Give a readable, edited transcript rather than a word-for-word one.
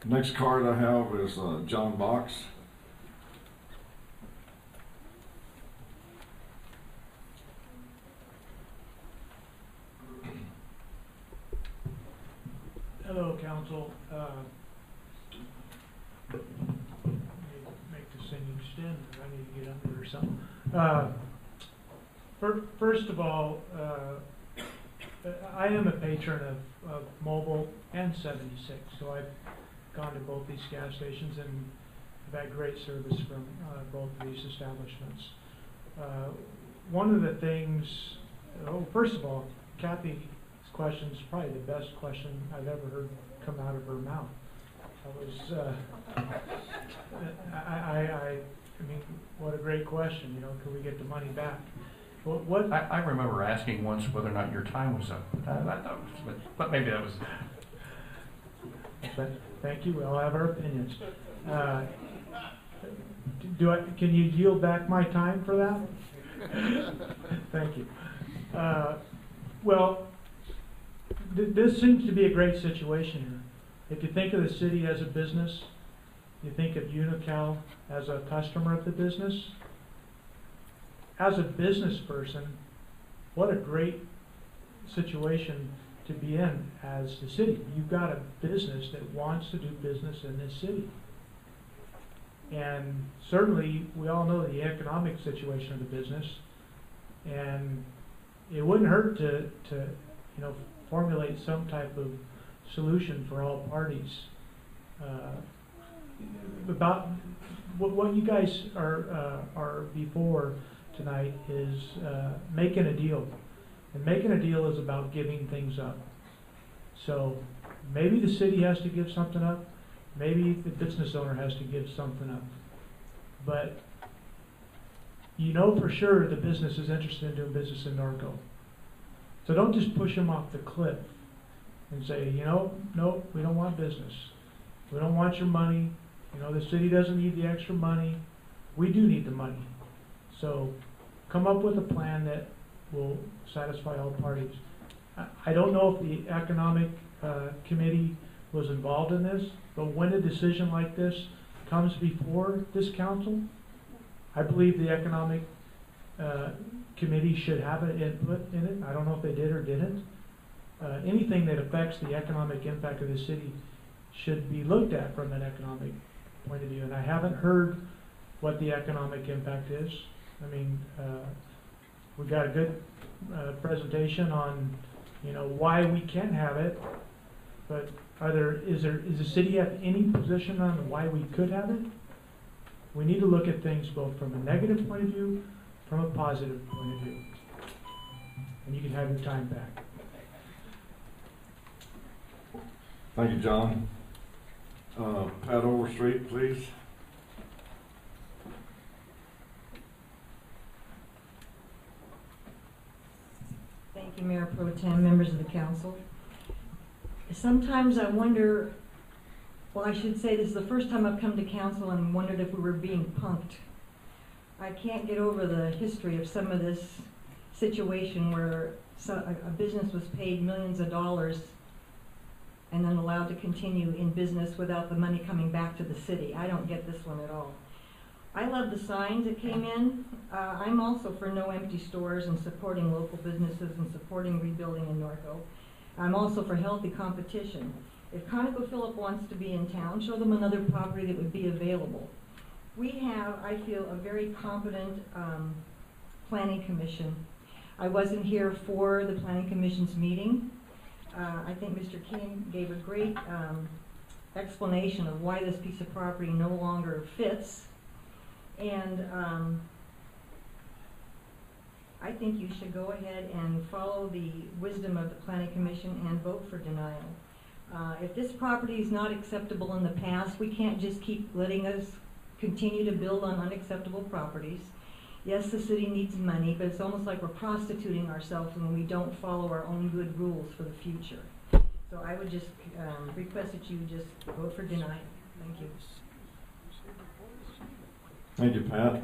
Next card I have is John Box. Hello, Council. Make this thing extend. I need to get under or something. First of all, I am a patron of Mobile and 76, so I've gone to both these gas stations and have had great service from both of these establishments. One of the things, first of all, Kathy's question is probably the best question I've ever heard come out of her mouth. I mean, what a great question, you know, can we get the money back? What I remember asking once whether or not your time was up, but maybe that was. Thank you. We all have our opinions. Can you yield back my time for that? Thank you. Well, this seems to be a great situation here. If you think of the city as a business, you think of Unical as a customer of the business. As a business person, what a great situation to be in as the city. You've got a business that wants to do business in this city. And certainly, we all know the economic situation of the business, and it wouldn't hurt to you know, formulate some type of solution for all parties. About what you guys are before tonight is making a deal. And making a deal is about giving things up. So maybe the city has to give something up. Maybe the business owner has to give something up. But you know for sure the business is interested in doing business in Norco. So don't just push them off the cliff and say, you know, no, we don't want business. We don't want your money. You know, the city doesn't need the extra money. We do need the money. So come up with a plan that will satisfy all parties. I don't know if the economic committee was involved in this, but when a decision like this comes before this council, I believe the economic committee should have an input in it. I don't know if they did or didn't. Anything that affects the economic impact of the city should be looked at from an economic point of view. And I haven't heard what the economic impact is. I mean, we got a good presentation on, you know, why we can have it, but is the city at any position on why we could have it? We need to look at things both from a negative point of view, from a positive point of view. And you can have your time back. Thank you, John. Pat Overstreet, please. Thank you, Mayor Pro Tem, members of the council. Sometimes I wonder, well, I should say this is the first time I've come to council and wondered if we were being punked. I can't get over the history of some of this situation where a business was paid millions of dollars and then allowed to continue in business without the money coming back to the city. I don't get this one at all. I love the signs that came in. I'm also for no empty stores and supporting local businesses and supporting rebuilding in Norco. I'm also for healthy competition. If ConocoPhillips wants to be in town, show them another property that would be available. We have, I feel, a very competent planning commission. I wasn't here for the planning commission's meeting. I think Mr. King gave a great explanation of why this piece of property no longer fits. And I think you should go ahead and follow the wisdom of the Planning Commission and vote for denial. If this property is not acceptable in the past, we can't just keep letting us continue to build on unacceptable properties. Yes, the city needs money, but it's almost like we're prostituting ourselves when we don't follow our own good rules for the future. So I would just request that you just vote for denial. Thank you. Thank you, Pat.